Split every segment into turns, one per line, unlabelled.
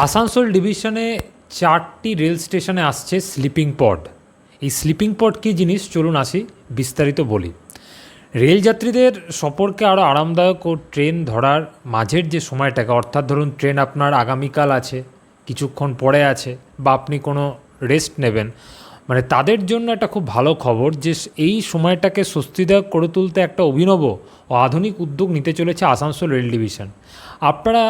আসানসোল ডিভিশনে 4টি রেল স্টেশনে আসছে স্লিপিং পড। এই স্লিপিং পড কী জিনিস চলুন আসি বিস্তারিত বলি। রেল যাত্রীদের সফরকে আরও আরামদায়ক ও ট্রেন ধরার মাঝের যে সময়টাকে, অর্থাৎ ধরুন ট্রেন আপনার আগামীকাল আছে, কিছুক্ষণ পরে আছে, বা আপনি কোনো রেস্ট নেবেন, মানে তাদের জন্য একটা খুব ভালো খবর যে এই সময়টাকে স্বস্তিদায়ক করে তুলতে একটা অভিনব ও আধুনিক উদ্যোগ নিতে চলেছে আসানসোল রেল ডিভিশন। আপনারা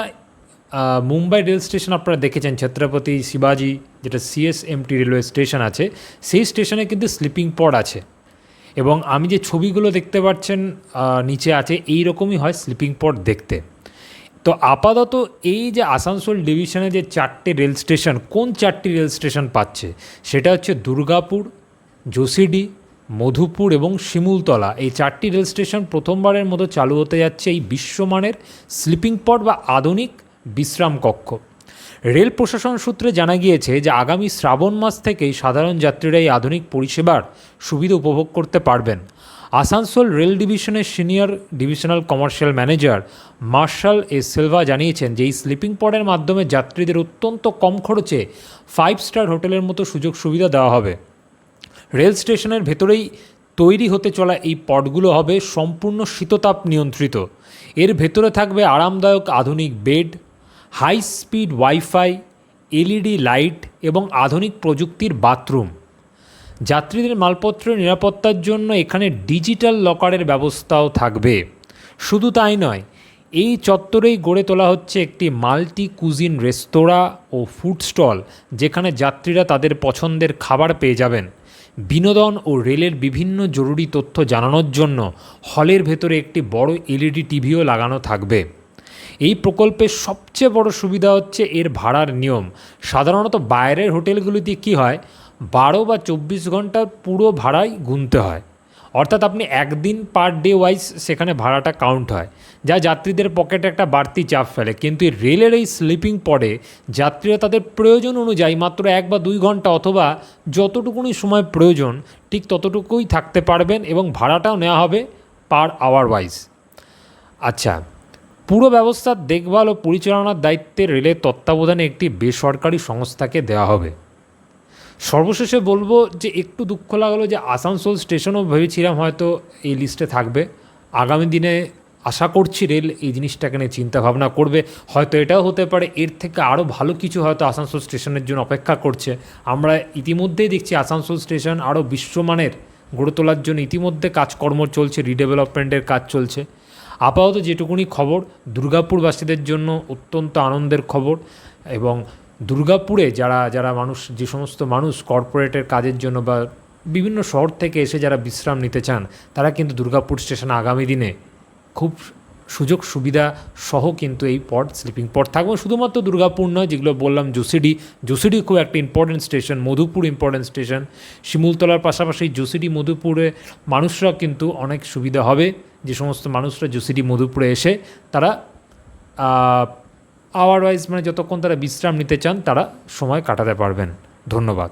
মুম্বাই রেল স্টেশন আপনারা দেখেছেন, ছত্রপতি শিবাজি যেটা সিএসএমটি রেলওয়ে স্টেশন আছে, সেই স্টেশনে কিন্তু স্লিপিং পড আছে। এবং আমি যে ছবিগুলো দেখতে পাচ্ছেন নিচে আছে, এই রকমই হয় স্লিপিং পড দেখতে। তো আপাতত এই যে আসানসোল ডিভিশনে যে 4টে রেল স্টেশন, কোন 4টি রেল স্টেশন পাচ্ছে সেটা হচ্ছে দুর্গাপুর, যোশীডি, মধুপুর এবং শিমুলতলা। এই 4টি রেল স্টেশন প্রথমবারের মতো চালু হতে যাচ্ছে এই বিশ্বমানের স্লিপিং পড বা আধুনিক বিশ্রাম কক্ষ। রেল প্রশাসন সূত্রে জানা গিয়েছে যে আগামী শ্রাবণ মাস থেকেই সাধারণ যাত্রীরা এই আধুনিক পরিষেবার সুবিধা উপভোগ করতে পারবেন। আসানসোল রেল ডিভিশনের senior divisional commercial manager marshal A Silva জানিয়েছেন যে এই স্লিপিং পডের মাধ্যমে যাত্রীদের অত্যন্ত কম খরচে 5 স্টার হোটেলের মতো সুযোগ সুবিধা দেওয়া হবে। রেল স্টেশনের ভেতরেই তৈরি হতে চলা এই পডগুলো হবে সম্পূর্ণ শীততাপ নিয়ন্ত্রিত। এর ভেতরে থাকবে আরামদায়ক আধুনিক bed, high speed wifi, LED light এবং আধুনিক প্রযুক্তির বাথরুম। যাত্রীদের মালপত্রের নিরাপত্তার জন্য এখানে ডিজিটাল লকারের ব্যবস্থাও থাকবে। শুধু তাই নয়, এই চত্বরেই গড়ে তোলা হচ্ছে একটি মাল্টি কুজিন রেস্তোরাঁ ও ফুড স্টল, যেখানে যাত্রীরা তাদের পছন্দের খাবার পেয়ে যাবেন। বিনোদন ও রেলের বিভিন্ন জরুরি তথ্য জানানোর জন্য হলের ভেতরে একটি বড় এলইডি টিভিও লাগানো থাকবে। এই প্রকল্পের সবচেয়ে বড় সুবিধা হচ্ছে এর ভাড়ার নিয়ম। সাধারণত বাইরের হোটেলগুলিতে কী হয়, 12 বা 24 ঘন্টার পুরো ভাড়াই গুনতে হয়, অর্থাৎ আপনি একদিন পার ডে ওয়াইজ সেখানে ভাড়াটা কাউন্ট হয়, যা যাত্রীদের পকেটে একটা বাড়তি চাপ ফেলে। কিন্তু রেলের এই স্লিপিং পডে যাত্রীরা তাদের প্রয়োজন অনুযায়ী মাত্র 1 বা 2 ঘন্টা অথবা যতটুকুনি সময় প্রয়োজন ঠিক ততটুকুই থাকতে পারবেন, এবং ভাড়াটাও নেওয়া হবে পার আওয়ার ওয়াইজ। আচ্ছা, পুরো ব্যবস্থার দেখভাল ও পরিচালনার দায়িত্বে রেলের তত্ত্বাবধানে একটি বেসরকারি সংস্থাকে দেওয়া হবে। সর্বশেষে বলবো যে একটু দুঃখ লাগলো যে আসানসোল স্টেশনও ভেবেছিলাম হয়তো এই লিস্টে থাকবে। আগামী দিনে আশা করছি রেল এই জিনিসটাকে নিয়ে চিন্তাভাবনা করবে। হয়তো এটাও হতে পারে এর থেকে আরও ভালো কিছু হয়তো আসানসোল স্টেশনের জন্য অপেক্ষা করছে। আমরা ইতিমধ্যেই দেখছি আসানসোল স্টেশন আরও বিশ্বমানের গড়ে তোলার জন্য ইতিমধ্যে কাজকর্ম চলছে, রিডেভেলপমেন্টের কাজ চলছে। আপাতত যেটুকুনি খবর দুর্গাপুরবাসীদের জন্য অত্যন্ত আনন্দের খবর। এবং দুর্গাপুরে যারা যারা মানুষ, যে সমস্ত মানুষ কর্পোরেটের কাজের জন্য বা বিভিন্ন শহর থেকে এসে যারা বিশ্রাম নিতে চান, তারা কিন্তু দুর্গাপুর স্টেশনে আগামী দিনে খুব সুযোগ সুবিধা সহ কিন্তু এই পড, স্লিপিং পড থাকবে। শুধুমাত্র দুর্গাপুর নয়, যেগুলো বললাম যোশীডি খুব একটা important station, Madhupur important station, শিমুলতলার পাশাপাশি যোশীডি মধুপুরে মানুষরা কিন্তু অনেক সুবিধা হবে। যে সমস্ত মানুষরা যোশীডি মধুপুরে এসে তারা আওয়ার ওয়াইজ, মানে যতক্ষণ তারা বিশ্রাম নিতে চান, তারা সময় কাটাতে পারবেন। ধন্যবাদ।